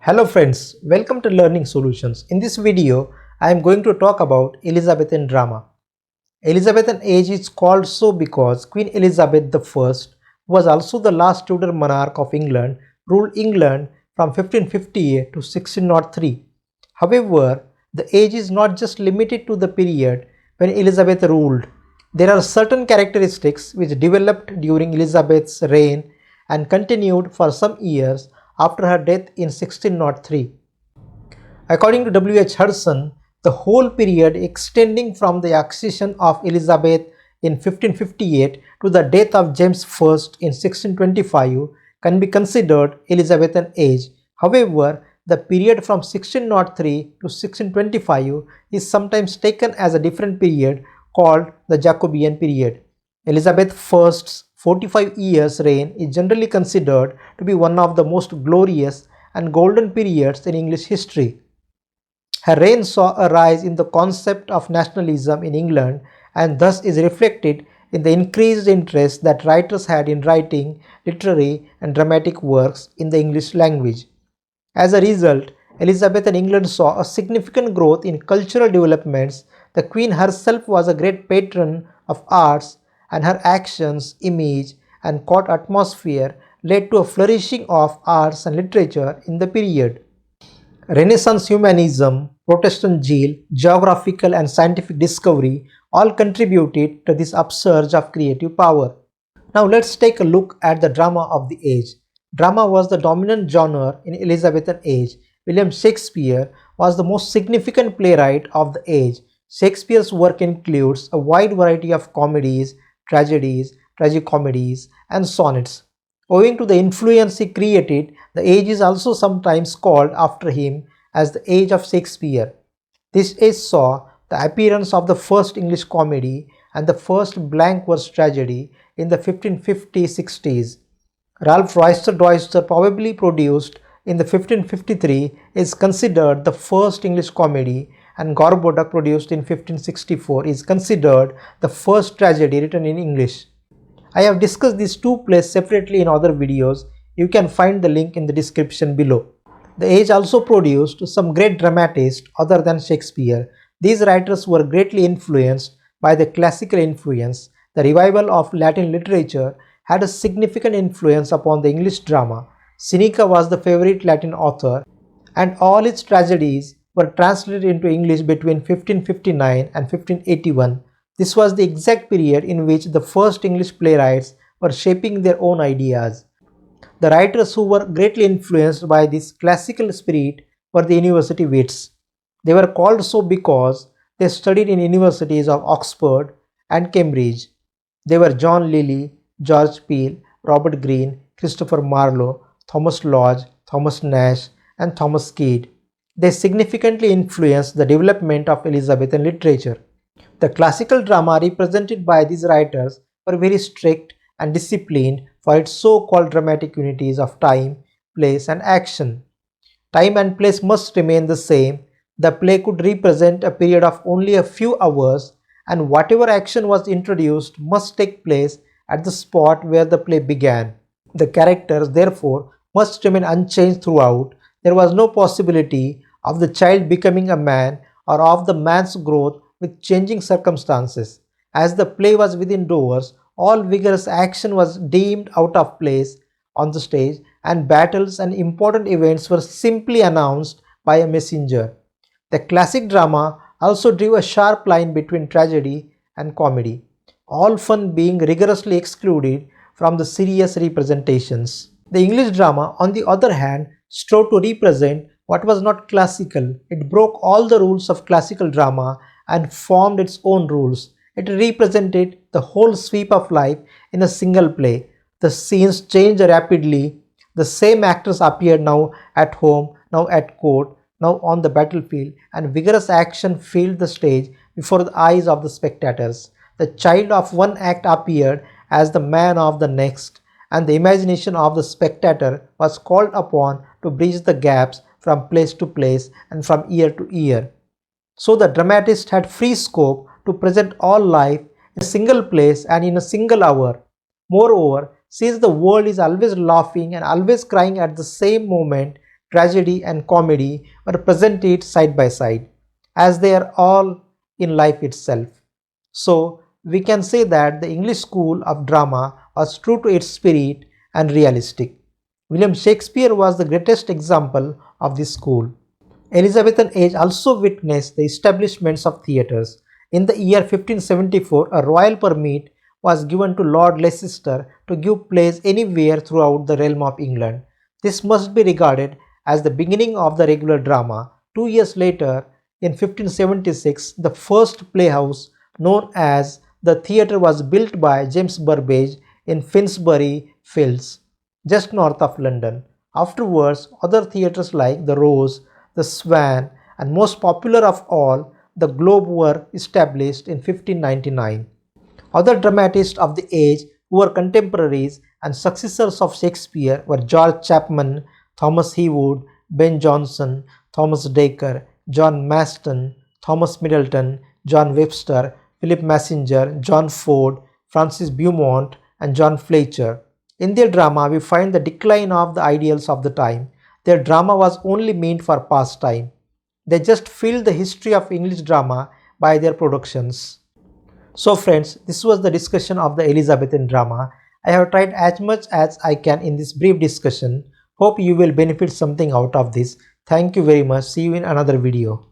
Hello friends, welcome to Learning Solutions. In this video, I am going to talk about Elizabethan drama. Elizabethan age is called so because Queen Elizabeth I was also the last Tudor monarch of England, ruled England from 1558 to 1603. However, the age is not just limited to the period when Elizabeth ruled. There are certain characteristics which developed during Elizabeth's reign and continued for some years after her death in 1603. According to W. H. Hudson, the whole period extending from the accession of Elizabeth in 1558 to the death of James I in 1625 can be considered Elizabethan age. However, the period from 1603 to 1625 is sometimes taken as a different period called the Jacobean period. Elizabeth I's 45 years reign is generally considered to be one of the most glorious and golden periods in English history. Her reign saw a rise in the concept of nationalism in England and thus is reflected in the increased interest that writers had in writing literary and dramatic works in the English language. As a result, Elizabethan England saw a significant growth in cultural developments. The Queen herself was a great patron of arts, and her actions, image, and court atmosphere led to a flourishing of arts and literature in the period. Renaissance humanism, Protestant zeal, geographical and scientific discovery all contributed to this upsurge of creative power. Now let's take a look at the drama of the age. Drama was the dominant genre in Elizabethan age. William Shakespeare was the most significant playwright of the age. Shakespeare's work includes a wide variety of comedies, tragedies, tragicomedies, and sonnets. Owing to the influence he created, the age is also sometimes called after him as the Age of Shakespeare. This age saw the appearance of the first English comedy and the first blank verse tragedy in the 1550s-60s. Ralph Roister probably produced in the 1553 is considered the first English comedy, and Gorboduc produced in 1564 is considered the first tragedy written in English. I have discussed these two plays separately in other videos. You can find the link in the description below. The age also produced some great dramatists other than Shakespeare. These writers were greatly influenced by the classical influence. The revival of Latin literature had a significant influence upon the English drama. Seneca was the favorite Latin author, and all its tragedies were translated into English between 1559 and 1581. This was the exact period in which the first English playwrights were shaping their own ideas. The writers who were greatly influenced by this classical spirit were the university wits. They were called so because they studied in universities of Oxford and Cambridge. They were John Lyly, George Peele, Robert Greene, Christopher Marlowe, Thomas Lodge, Thomas Nash, and Thomas Keat. They significantly influenced the development of Elizabethan literature. The classical drama represented by these writers were very strict and disciplined for its so-called dramatic unities of time, place, and action. Time and place must remain the same. The play could represent a period of only a few hours, and whatever action was introduced must take place at the spot where the play began. The characters, therefore, must remain unchanged throughout. There was no possibility of the child becoming a man or of the man's growth with changing circumstances. As the play was within doors, all vigorous action was deemed out of place on the stage, and battles and important events were simply announced by a messenger. The classic drama also drew a sharp line between tragedy and comedy, all fun being rigorously excluded from the serious representations. The English drama, on the other hand, strove to represent what was not classical. It broke all the rules of classical drama and formed its own rules. It represented the whole sweep of life in a single play. The scenes changed rapidly. The same actors appeared now at home, now at court, now on the battlefield, and vigorous action filled the stage before the eyes of the spectators. The child of one act appeared as the man of the next, and the imagination of the spectator was called upon to bridge the gaps from place to place and from year to year. So the dramatist had free scope to present all life in a single place and in a single hour. Moreover, since the world is always laughing and always crying at the same moment, tragedy and comedy were presented side by side, as they are all in life itself. So we can say that the English school of drama was true to its spirit and realistic. William Shakespeare was the greatest example of this school. Elizabethan age also witnessed the establishments of theatres. In the year 1574, a royal permit was given to Lord Leicester to give plays anywhere throughout the realm of England. This must be regarded as the beginning of the regular drama. 2 years later, in 1576, the first playhouse known as the theatre was built by James Burbage in Finsbury Fields, just north of London. Afterwards, other theatres like the Rose, the Swan, and most popular of all, the Globe were established in 1599. Other dramatists of the age who were contemporaries and successors of Shakespeare were George Chapman, Thomas Heywood, Ben Jonson, Thomas Dacre, John Maston, Thomas Middleton, John Webster, Philip Messenger, John Ford, Francis Beaumont, and John Fletcher. In their drama, we find the decline of the ideals of the time. Their drama was only meant for pastime. They just filled the history of English drama by their productions. So friends, this was the discussion of the Elizabethan drama. I have tried as much as I can in this brief discussion. Hope you will benefit something out of this. Thank you very much. See you in another video.